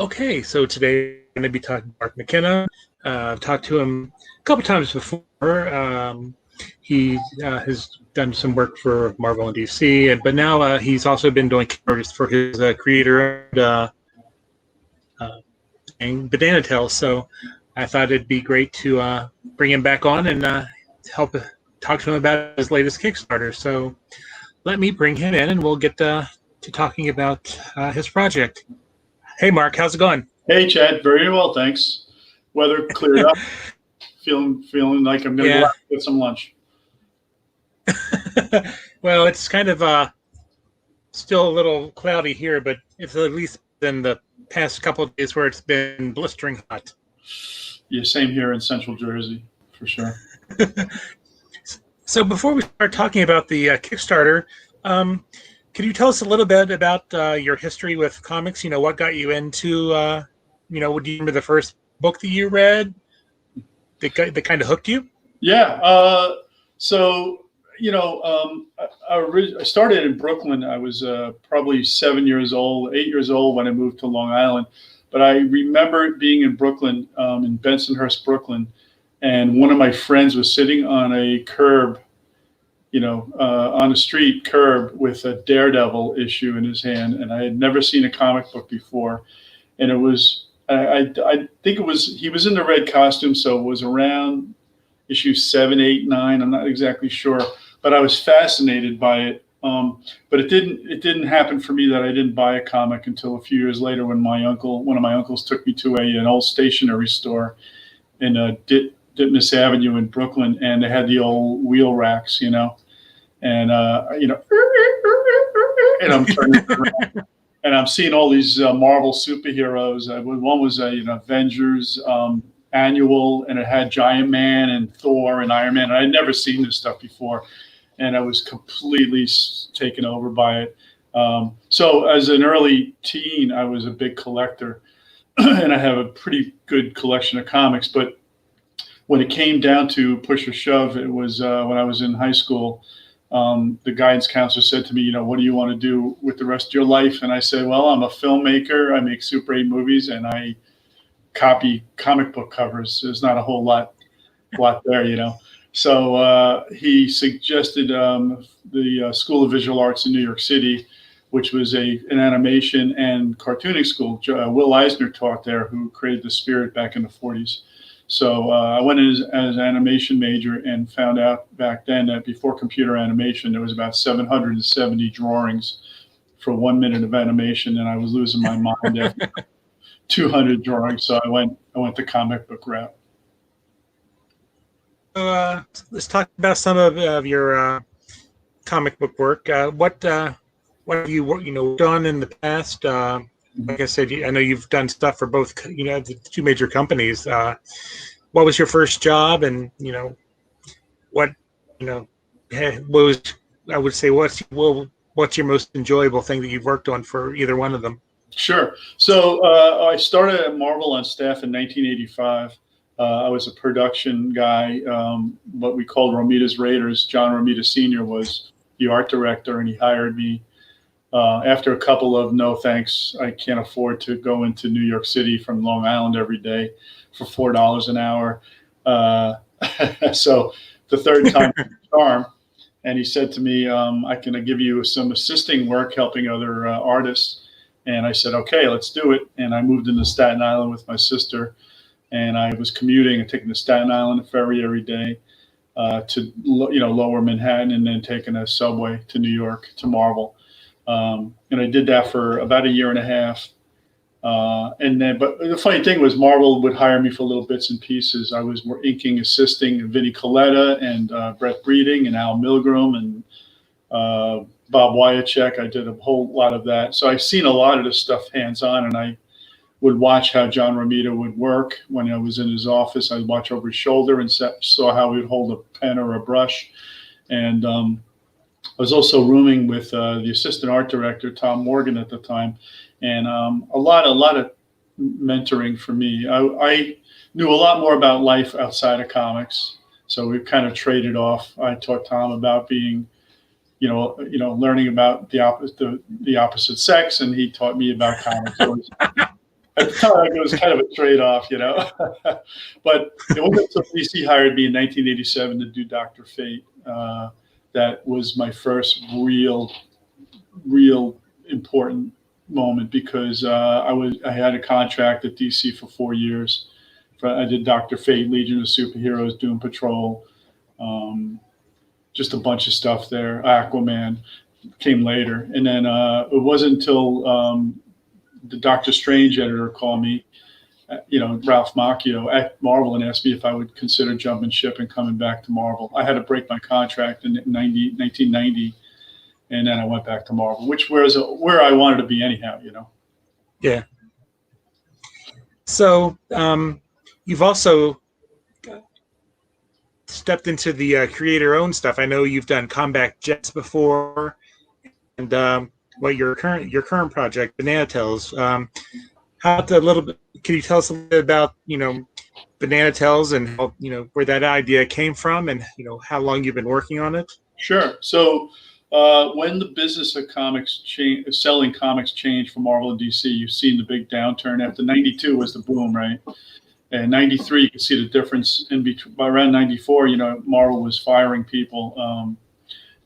Okay, so today I'm going to be talking to Mark McKenna. I've talked to him a couple times before. He has done some work for Marvel and DC, but now he's also been doing Kickstarters for his creator Banana Tail. So I thought it'd be great to bring him back on and help talk to him about his latest Kickstarter. So let me bring him in, and we'll get to talking about his project. Hey, Mark, how's it going? Hey, Chad. Very well, thanks. Weather cleared up. Feeling like I'm going to go out and get some lunch. Well, it's kind of still a little cloudy here, but it's at least been the past couple of days where it's been blistering hot. Yeah, same here in Central Jersey, for sure. So before we start talking about the Kickstarter, can you tell us a little bit about your history with comics? You know, what got you into, do you remember the first book that you read that kind of hooked you? Yeah. I started in Brooklyn. I was probably 8 years old when I moved to Long Island. But I remember being in Brooklyn, in Bensonhurst, Brooklyn, and one of my friends was sitting on a curb, on a street curb with a Daredevil issue in his hand, and I had never seen a comic book before. And it was, I think it was, he was in the red costume, so it was around issue 7, 8, 9. I'm not exactly sure, but I was fascinated by it. But it didn't happen for me that I didn't buy a comic until a few years later when one of my uncles took me to an old stationery store in Ditmas Avenue in Brooklyn, and they had the old wheel racks, and and I'm turning around, and I'm seeing all these Marvel superheroes. One was Avengers annual, and it had Giant Man and Thor and Iron Man. And I'd never seen this stuff before, and I was completely taken over by it. So as an early teen, I was a big collector, and I have a pretty good collection of comics. But when it came down to push or shove, it was when I was in high school. The guidance counselor said to me, what do you want to do with the rest of your life? And I said, well, I'm a filmmaker. I make Super 8 movies, and I copy comic book covers. There's not a whole lot there, So he suggested the School of Visual Arts in New York City, which was an animation and cartooning school. Will Eisner taught there, who created the Spirit back in the 40s. So I went in as an animation major and found out back then that before computer animation, there was about 770 drawings for 1 minute of animation, and I was losing my mind after 200 drawings. So I went the comic book route. So let's talk about some of your comic book work. What have you done in the past? Like I said, I know you've done stuff for both, the two major companies. What was your first job, and what was, I would say, what's your most enjoyable thing that you've worked on for either one of them? Sure. So I started at Marvel on staff in 1985. I was a production guy, what we called Romita's Raiders. John Romita Sr. was the art director, and he hired me. After a couple of no thanks, I can't afford to go into New York City from Long Island every day for $4 an hour. So the third time charm, and he said to me, I can give you some assisting work helping other artists. And I said, okay, let's do it. And I moved into Staten Island with my sister, and I was commuting and taking the Staten Island ferry every day to Lower Manhattan, and then taking a subway to New York to Marvel. And I did that for about a year and a half. But the funny thing was, Marvel would hire me for little bits and pieces. I was inking, assisting Vinnie Coletta and Brett Breeding and Al Milgrom and Bob Wyacek. I did a whole lot of that. So I've seen a lot of this stuff hands-on, and I would watch how John Romita would work when I was in his office. I'd watch over his shoulder and saw how he would hold a pen or a brush. And I was also rooming with the assistant art director, Tom Morgan, at the time, and a lot of mentoring for me. I knew a lot more about life outside of comics, so we kind of traded off. I taught Tom about being, learning about the opposite sex, and he taught me about comics. So At the time, it was kind of a trade-off, you know. But it wasn't until DC hired me in 1987 to do Dr. Fate. That was my first real important moment, because I had a contract at DC for 4 years. I did Dr. Fate, Legion of Superheroes, Doom Patrol, just a bunch of stuff there. Aquaman came later, and then it wasn't until the Doctor Strange editor called me, Ralph Macchio at Marvel, and asked me if I would consider jumping ship and coming back to Marvel. I had to break my contract in 1990, and then I went back to Marvel, which was where I wanted to be anyhow, Yeah. So you've also stepped into the creator-owned stuff. I know you've done Combat Jets before, and your current project, Banana Tails. How about a little bit? Can you tell us a little bit about Banana Tails and how, where that idea came from, and how long you've been working on it? Sure. So when the business of selling comics changed for Marvel and DC, you've seen the big downturn. After '92 was the boom, right? And '93, you could see the difference. By around '94, Marvel was firing people.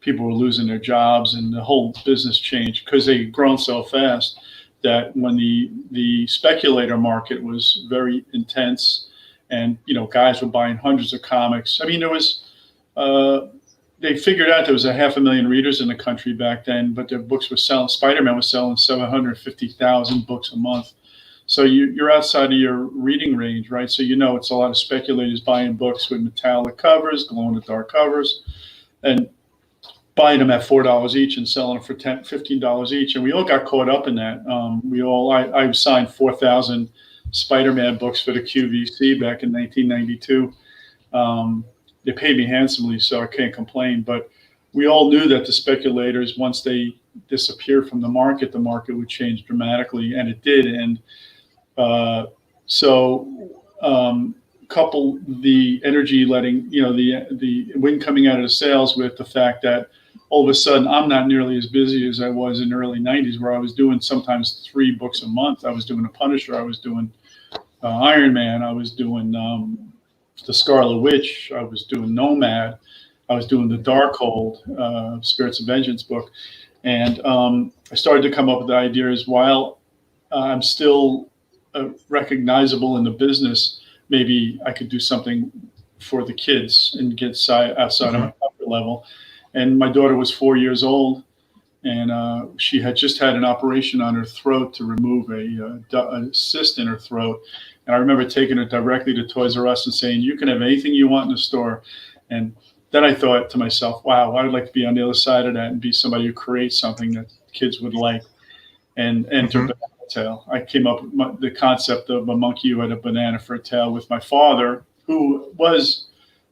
People were losing their jobs, and the whole business changed because they'd grown so fast that when the speculator market was very intense, and guys were buying hundreds of comics. I mean, there was they figured out there was 500,000 readers in the country back then, but their books were selling. Spider-Man was selling 750,000 books a month. So you're outside of your reading range, right? So it's a lot of speculators buying books with metallic covers, glow-in-the-dark covers, and buying them at $4 each and selling them for $15 each. And we all got caught up in that. I signed 4,000 Spider-Man books for the QVC back in 1992. They paid me handsomely, so I can't complain. But we all knew that the speculators, once they disappeared from the market would change dramatically, and it did. And couple the energy letting, the wind coming out of the sails with the fact that all of a sudden I'm not nearly as busy as I was in the early '90s, where I was doing sometimes 3 books a month. I was doing The Punisher, I was doing Iron Man, I was doing The Scarlet Witch, I was doing Nomad, I was doing the Darkhold, Spirits of Vengeance book. And I started to come up with the ideas, while I'm still recognizable in the business, maybe I could do something for the kids and get outside of my comfort level. And my daughter was 4 years old, and she had just had an operation on her throat to remove a cyst in her throat. And I remember taking her directly to Toys R Us and saying, "You can have anything you want in the store." And then I thought to myself, wow, I would like to be on the other side of that and be somebody who creates something that kids would like. And enter Banana Tail. I came up with the concept of a monkey who had a banana for a tail with my father, who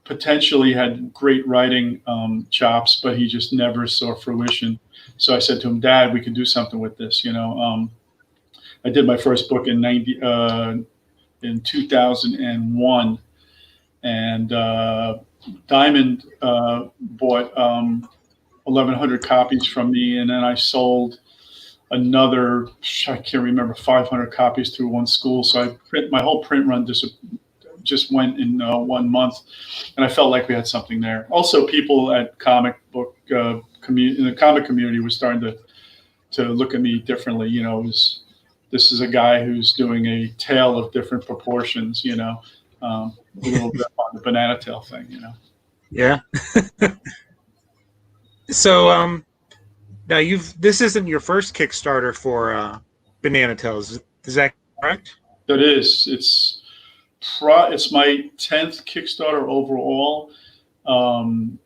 potentially had great writing chops, but he just never saw fruition. So I said to him, "Dad, we can do something with this." I did my first book in 2001, and Diamond bought 1,100 copies from me, and then I sold another, I can't remember, 500 copies through one school. So my whole print run just went in 1 month, and I felt like we had something there. Also, people at comic book in the comic community were starting to look at me differently. This is a guy who's doing a tale of different proportions. A little bit on the Banana Tail thing. Yeah. So now this isn't your first Kickstarter for Banana Tails. Is that correct? That is. It's my 10th Kickstarter overall, and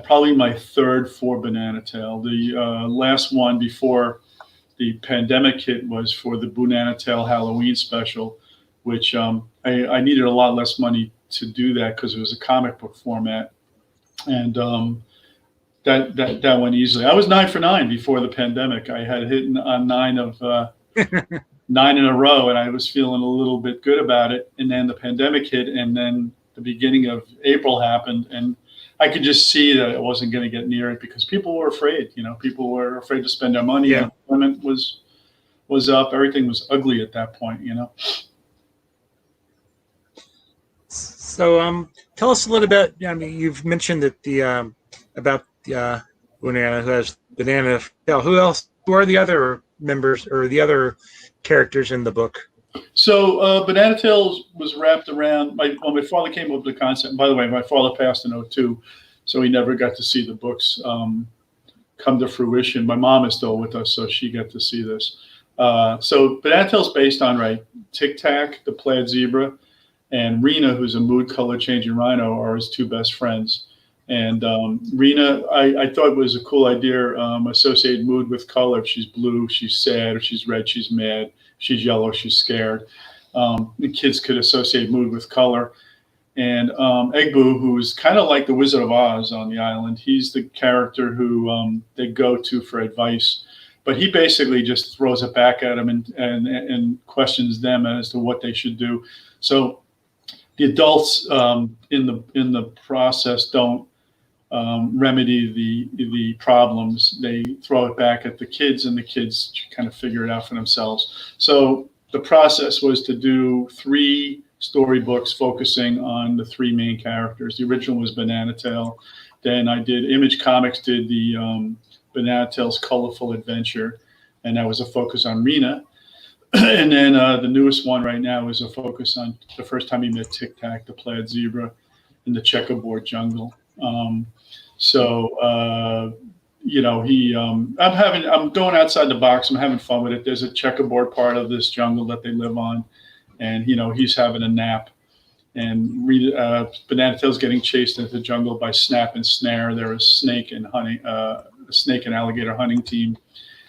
probably my 3rd for Banana Tail. The last one before the pandemic hit was for the Banana Tail Halloween special, which I needed a lot less money to do that because it was a comic book format, and that went easily. I was 9 for 9 before the pandemic. I had hit on 9 in a row, and I was feeling a little bit good about it. And then the pandemic hit, and then the beginning of April happened, and I could just see that I wasn't going to get near it because people were afraid. People were afraid to spend their money. Yeah. Unemployment was up. Everything was ugly at that point, you know. So, tell us a little bit. I mean, you've mentioned that the about Banana who has Banana Tail. Who else? Who are the other members or the other characters in the book? So Banana Tail was wrapped around when my father came up with the concept. And by the way, my father passed in '02, so he never got to see the books come to fruition. My mom is still with us, so she got to see this. So Banana Tail's based on Tic Tac, the plaid zebra, and Rena, who's a mood color changing rhino, are his two best friends. And Rena, I thought was a cool idea. Associate mood with color. If she's blue, she's sad. If she's red, she's mad. If she's yellow, she's scared. The kids could associate mood with color. And Eggboo, who's kind of like the Wizard of Oz on the island, he's the character who they go to for advice. But he basically just throws it back at them and questions them as to what they should do. So the adults in the process don't remedy the problems. They throw it back at the kids, and the kids kind of figure it out for themselves. So the process was to do 3 storybooks focusing on the 3 main characters. The original was Banana Tail. Then I did Image Comics did the Banana Tail's Colorful Adventure, and that was a focus on Rena. And then the newest one right now is a focus on the first time he met Tic Tac, the plaid zebra, in the Checkerboard Jungle. You know, I'm going outside the box. I'm having fun with it. There's a checkerboard part of this jungle that they live on, and you know, he's having a nap, and Banana Tail's getting chased into the jungle by Snap and Snare. They're a snake and alligator hunting team.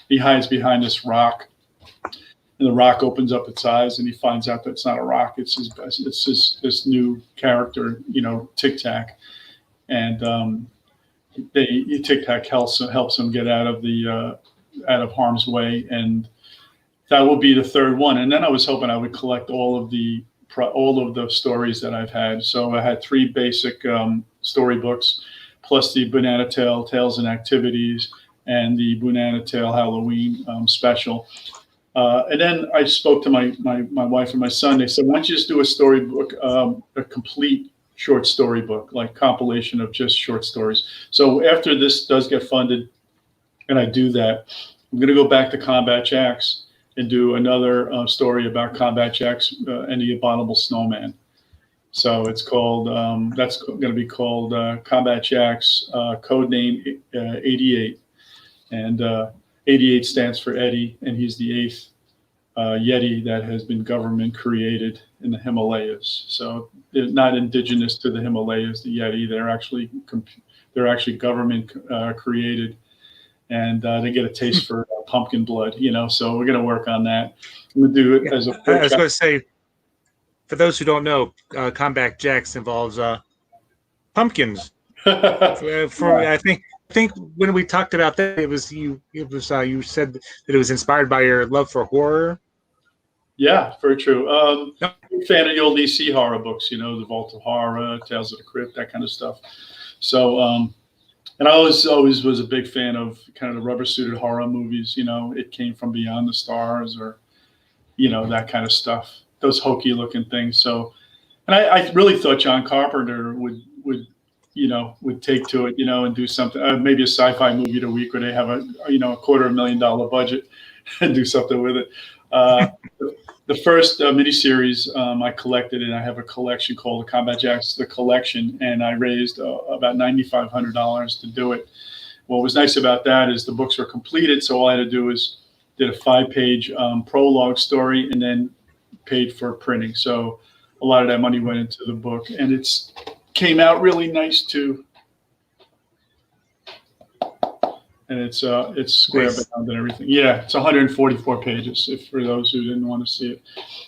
He hides behind this rock, and the rock opens up its eyes, and he finds out that it's not a rock. It's this new character, you know, Tic Tac, and Tic Tac helps him get out of harm's way, and that will be the 3rd one. And then I was hoping I would collect all of the stories that I've had. So I had 3 basic storybooks, plus the Banana Tail Tales and Activities, and the Banana Tail Halloween special. And then I spoke to my wife and my son. They said, why don't you just do a storybook, a complete short storybook, like compilation of just short stories. So after this does get funded, and I do that, I'm going to go back to Combat Jacks and do another story about Combat Jacks and the Abominable Snowman. So it's called, that's going to be called Combat Jacks, codename 88. And 88 stands for Eddie, and he's the 8th Yeti that has been government created in the Himalayas. So they're not indigenous to the Himalayas, the Yeti. They're actually government created, and they get a taste for pumpkin blood, you know. So we're going to work on that. I'm going to do it as a. I was going to say, for those who don't know, Combat Jacks involves pumpkins. I think when we talked about that, it was you said that it was inspired by your love for horror. Yeah, very true. I'm a fan of the old EC horror books, you know, the Vault of Horror, Tales of the Crypt, that kind of stuff. So, and I always was a big fan of kind of the rubber-suited horror movies, you know, It Came From Beyond the Stars, or, you know, that kind of stuff, those hokey-looking things. So, and I really thought John Carpenter would take to it, you know, and do something, maybe a sci-fi movie a week where they have a $250,000 budget and do something with it. The first miniseries I collected, and I have a collection called the Combat Jacks, the collection, and I raised about $9,500 to do it. What was nice about that is the books were completed, so all I had to do was did a 5-page prologue story and then paid for printing. So a lot of that money went into the book, and it's came out really nice too. And it's square bound and everything. Yeah, it's 144 pages, if for those who didn't want to see it.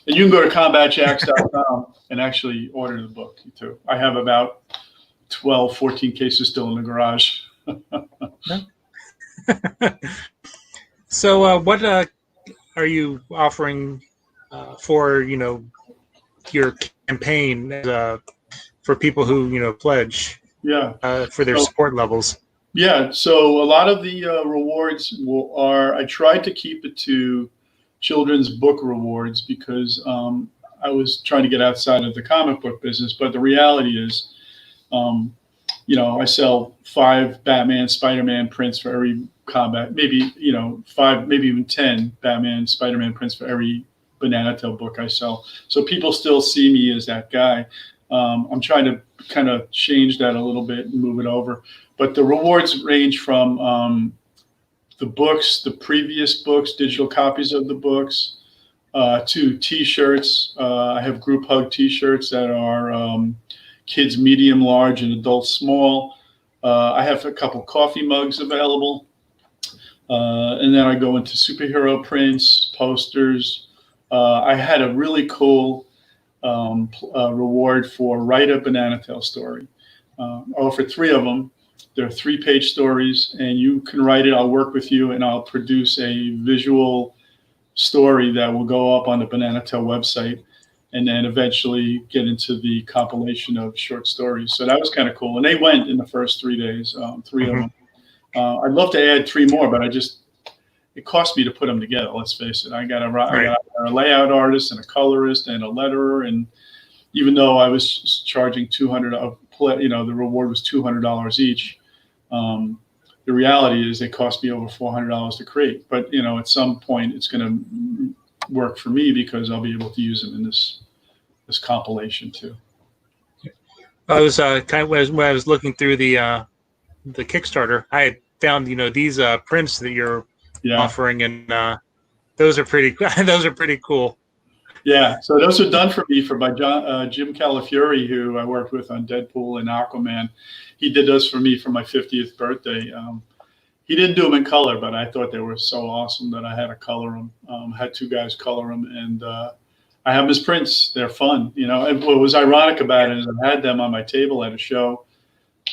And you can go to combatjacks.com and actually order the book too. I have about 12, 14 cases still in the garage. So what are you offering for, you know, your campaign for people who, pledge for their support levels? Yeah, so a lot of the rewards I tried to keep it to children's book rewards because I was trying to get outside of the comic book business. But the reality is, I sell 5 Batman, Spider-Man prints for every combat, maybe, 5, maybe even 10 Batman, Spider-Man prints for every Banana Tail book I sell. So people still see me as that guy. I'm trying to kind of change that a little bit and move it over. But the rewards range from the books, the previous books, digital copies of the books, to T-shirts. I have group hug T-shirts that are kids medium, large, and adults small. I have a couple coffee mugs available. And then I go into superhero prints, posters. I had a really cool reward for write a Banana Tail story. I offered 3 of them. They're 3-page stories, and you can write it. I'll work with you, and I'll produce a visual story that will go up on the Banana Tail website, and then eventually get into the compilation of short stories. So that was kind of cool. And they went in the first 3 days, 3 of them. I'd love to add 3 more, but it cost me to put them together. Let's face it. I got a layout artist and a colorist and a letterer. And even though I was charging $200, the reward was $200 each. The reality is they cost me over $400 to create. But, at some point it's going to work for me because I'll be able to use them in this compilation too. I was when I was looking through the Kickstarter, I had found these prints that you're offering, and those are pretty cool. Yeah, so those are done for me by Jim Calafiore, who I worked with on Deadpool and Aquaman. He did those for me for my 50th birthday. He didn't do them in color, but I thought they were so awesome that I had to color them. Had 2 guys color them, and I have them as prints. They're fun, And what was ironic about it is I had them on my table at a show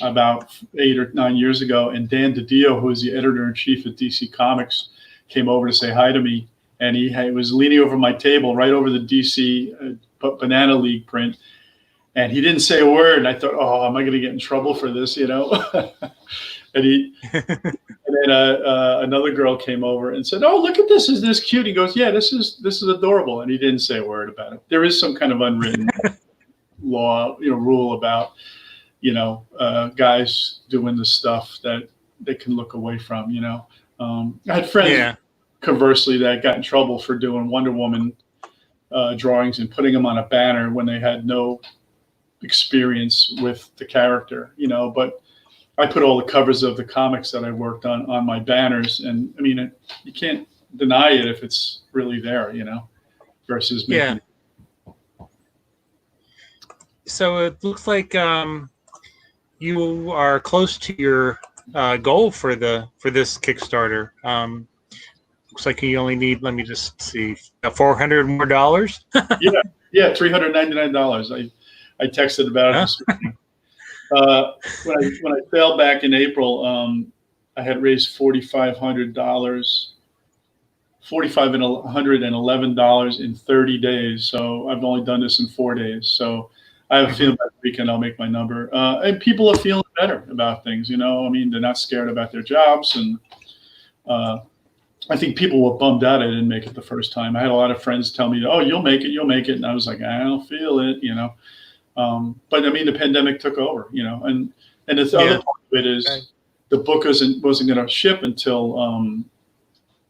about 8 or 9 years ago, and Dan DiDio, who is the editor-in-chief at DC Comics, came over to say hi to me, and he was leaning over my table right over the DC Banana League print, and he didn't say a word. And I thought, oh, am I going to get in trouble for this, And then another girl came over and said, "Oh, look at this! Isn't this cute?" He goes, "Yeah, this is adorable." And he didn't say a word about it. There is some kind of unwritten law, rule about guys doing the stuff that they can look away from. I had friends, conversely, that got in trouble for doing Wonder Woman drawings and putting them on a banner when they had no experience with the character. But I put all the covers of the comics that I worked on my banners, and I mean, you can't deny it if it's really there, versus making it. So it looks like you are close to your goal for this Kickstarter. Looks like you only need, let me just see, $400 more. Yeah, $399. I texted about it. When I failed back in April, I had raised $4,511 in 30 days. So I've only done this in 4 days. So I have a feeling that weekend I'll make my number. And people are feeling better about things. I mean, they're not scared about their jobs, and I think people were bummed out I didn't make it the first time. I had a lot of friends tell me, "Oh, you'll make it," and I was like, "I don't feel it," But I mean, the pandemic took over, and the other part of it is the book wasn't going to ship until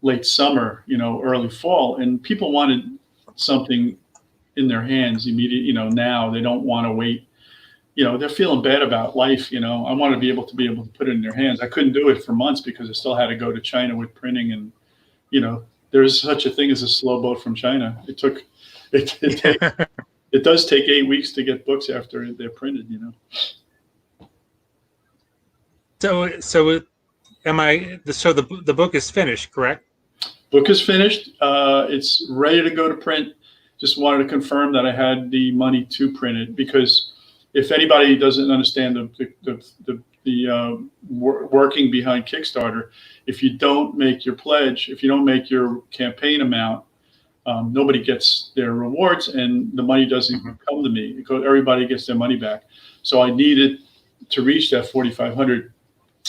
late summer, early fall, and people wanted something in their hands immediately. Now they don't want to wait. They're feeling bad about life. I want to be able to put it in their hands. I couldn't do it for months because I still had to go to China with printing, and there's such a thing as a slow boat from China. It does take 8 weeks to get books after they're printed, So the book is finished, correct? Book is finished. It's ready to go to print. Just wanted to confirm that I had the money to print it, because if anybody doesn't understand the working behind Kickstarter, if you don't make your pledge, if you don't make your campaign amount, nobody gets their rewards, and the money doesn't come to me, because everybody gets their money back. So I needed to reach that 4,500.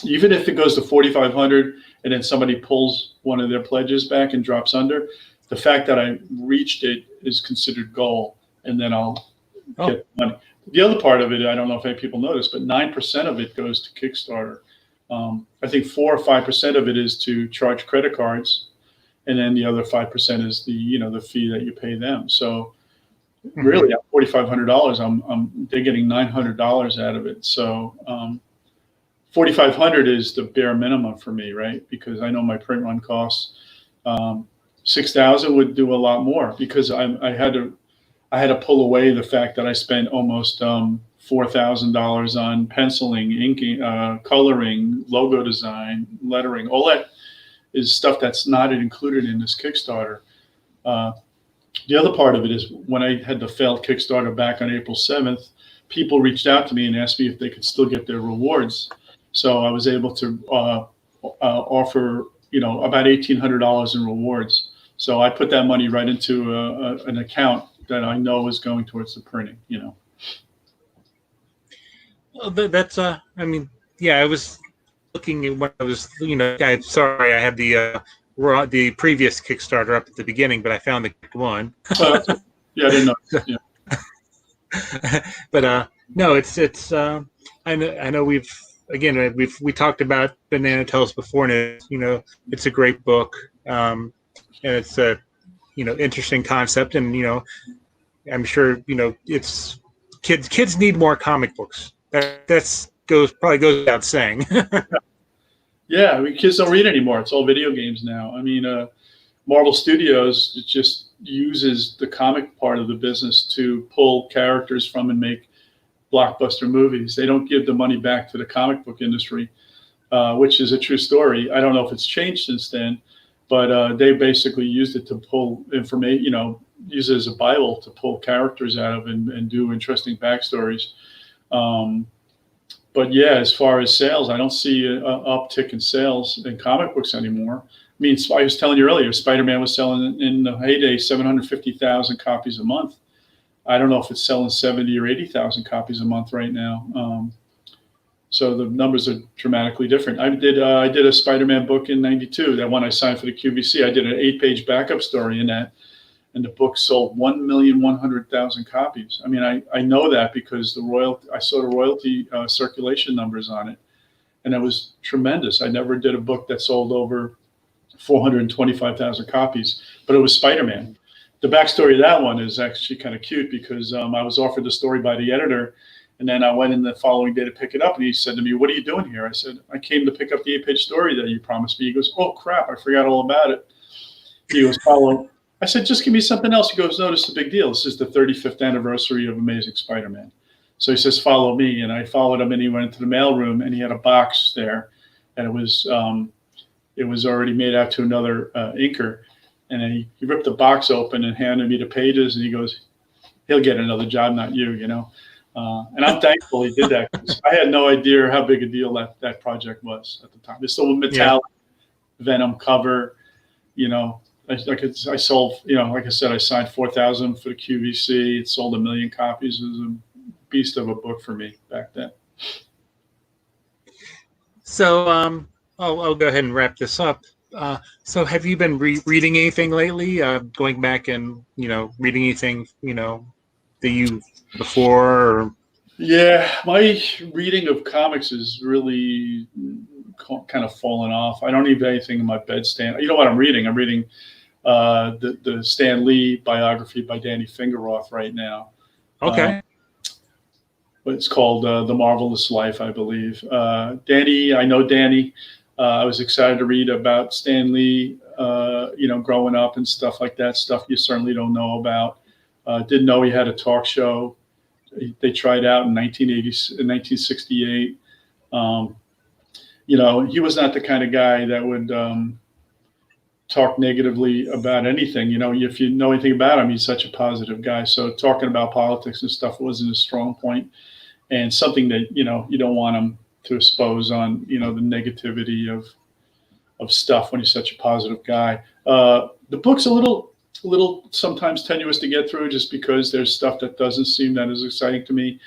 Even if it goes to 4,500 and then somebody pulls one of their pledges back and drops under, the fact that I reached it is considered goal, and then I'll get money. The other part of it, I don't know if any people notice, but 9% of it goes to Kickstarter. I think 4 or 5% of it is to charge credit cards, and then the other 5% is the fee that you pay them. So really, at $4,500, they're getting $900 out of it. So $4,500 is the bare minimum for me, right? Because I know my print run costs. $6,000 would do a lot more, because I had to pull away the fact that I spent almost $4,000 on penciling, inking, coloring, logo design, lettering. All that is stuff that's not included in this Kickstarter. The other part of it is, when I had the failed Kickstarter back on April 7th, people reached out to me and asked me if they could still get their rewards. So I was able to offer, about $1,800 in rewards. So I put that money right into an account that I know is going towards the printing. Well, that's I mean, yeah, I was looking at what I was, I'm sorry, I had the previous Kickstarter up at the beginning, but I found the one. Yeah, I didn't know. Yeah. But no, it's I know we talked about Banana Tales before, and it's a great book, and it's a interesting concept, and I'm sure it's kids need more comic books. That's probably goes without saying. Yeah, kids don't read anymore. It's all video games now. I mean, Marvel Studios just uses the comic part of the business to pull characters from and make blockbuster movies. They don't give the money back to the comic book industry, which is a true story. I don't know if it's changed since then, but they basically used it to pull information, use it as a Bible to pull characters out of and do interesting backstories. But yeah, as far as sales, I don't see an uptick in sales in comic books anymore. I mean, I was telling you earlier, Spider-Man was selling in the heyday 750,000 copies a month. I don't know if it's selling 70 or 80,000 copies a month right now. So the numbers are dramatically different. I did a Spider-Man book in '92. That one I signed for the QVC. I did an 8-page backup story in that, and the book sold 1,100,000 copies. I mean, I know that because I saw the royalty circulation numbers on it, and it was tremendous. I never did a book that sold over 425,000 copies, but it was Spider-Man. The backstory of that one is actually kind of cute, because I was offered the story by the editor, and then I went in the following day to pick it up, and he said to me, "What are you doing here?" I said, "I came to pick up the 8-page story that you promised me." He goes, "Oh crap, I forgot all about it." He goes, "Follow." I said, "Just give me something else." He goes, "No, this is a big deal. This is the 35th anniversary of Amazing Spider-Man." So he says, "Follow me." And I followed him, and he went into the mailroom, and he had a box there, and it was already made out to another inker. And then he ripped the box open and handed me the pages, and he goes, "He'll get another job, not you, And I'm thankful he did that, because I had no idea how big a deal that project was at the time. It's still a metallic Venom cover, I sold, like I said, I signed 4,000 for the QVC. It sold 1 million copies. It was a beast of a book for me back then. So I'll go ahead and wrap this up. So have you been reading anything lately? Going back and reading anything that you before? Or... Yeah, my reading of comics is really kind of fallen off. I don't need anything in my bedstand. You know what I'm reading? I'm reading the Stan Lee biography by Danny Fingeroth right now. Okay. But it's called The Marvelous Life, I believe. Danny, I know Danny. I was excited to read about Stan Lee, growing up and stuff like that, stuff you certainly don't know about. Didn't know he had a talk show. They tried out in 1968. He was not the kind of guy that would talk negatively about anything. If you know anything about him, he's such a positive guy. So talking about politics and stuff wasn't a strong point, and something that, you don't want him to expose on, the negativity of stuff when he's such a positive guy. The book's a little sometimes tenuous to get through, just because there's stuff that doesn't seem that as exciting to me.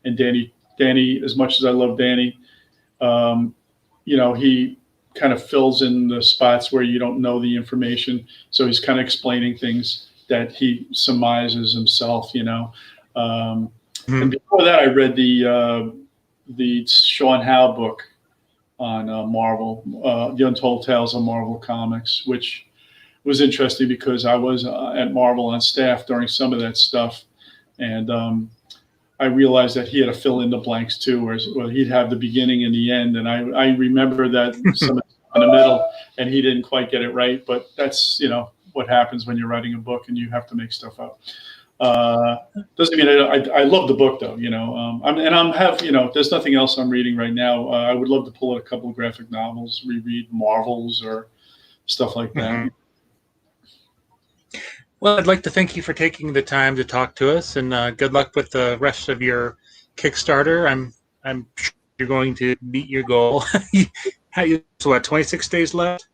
And Danny, as much as I love Danny, kind of fills in the spots where you don't know the information. So he's kind of explaining things that he surmises himself, you know. And before that, I read the Sean Howe book on Marvel, The Untold Tales of Marvel Comics, which was interesting because I was at Marvel on staff during some of that stuff. And I realized that he had to fill in the blanks too, where he'd have the beginning and the end. And I remember that some in the middle, and he didn't quite get it right. But that's, you know, what happens when you're writing a book and you have to make stuff up. Doesn't mean I love the book though, you know. You know, there's nothing else I'm reading right now. I would love to pull out a couple of graphic novels, reread Marvels or stuff like that. Well, I'd like to thank you for taking the time to talk to us, and good luck with the rest of your Kickstarter. I'm sure you're going to meet your goal. So what, 26 days left?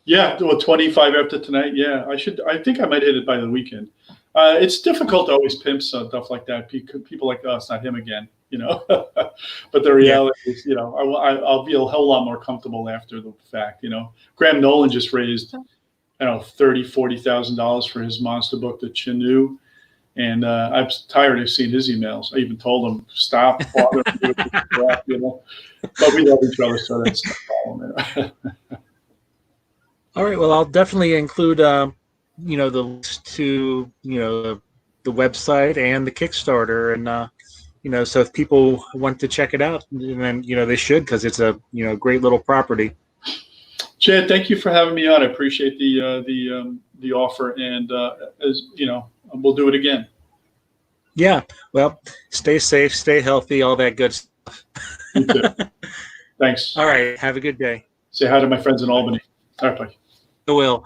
Yeah, well, 25 after tonight. Yeah, I think I might hit it by the weekend. It's difficult to always pimp stuff like that. People like, oh, it's not him again, you know. But the reality is, you know, I'll be a hell lot more comfortable after the fact, you know. Graham Nolan just raised, I don't know, $30,000-$40,000 for his monster book, The Chinu. And I'm tired of seeing his emails. I even told him, stop bothering me with this crap, you know. But we love each other, so that's no problem. All right. Well, I'll definitely include, you know, the links to, you know, the website and the Kickstarter, and you know, so if people want to check it out, then you know they should, because it's a, you know, great little property. Chad, thank you for having me on. I appreciate the offer, and as you know, we'll do it again. Yeah. Well, stay safe, stay healthy, all that good stuff. You too. Thanks. All right. Have a good day. Say hi to my friends in Albany. All right, bye. I will.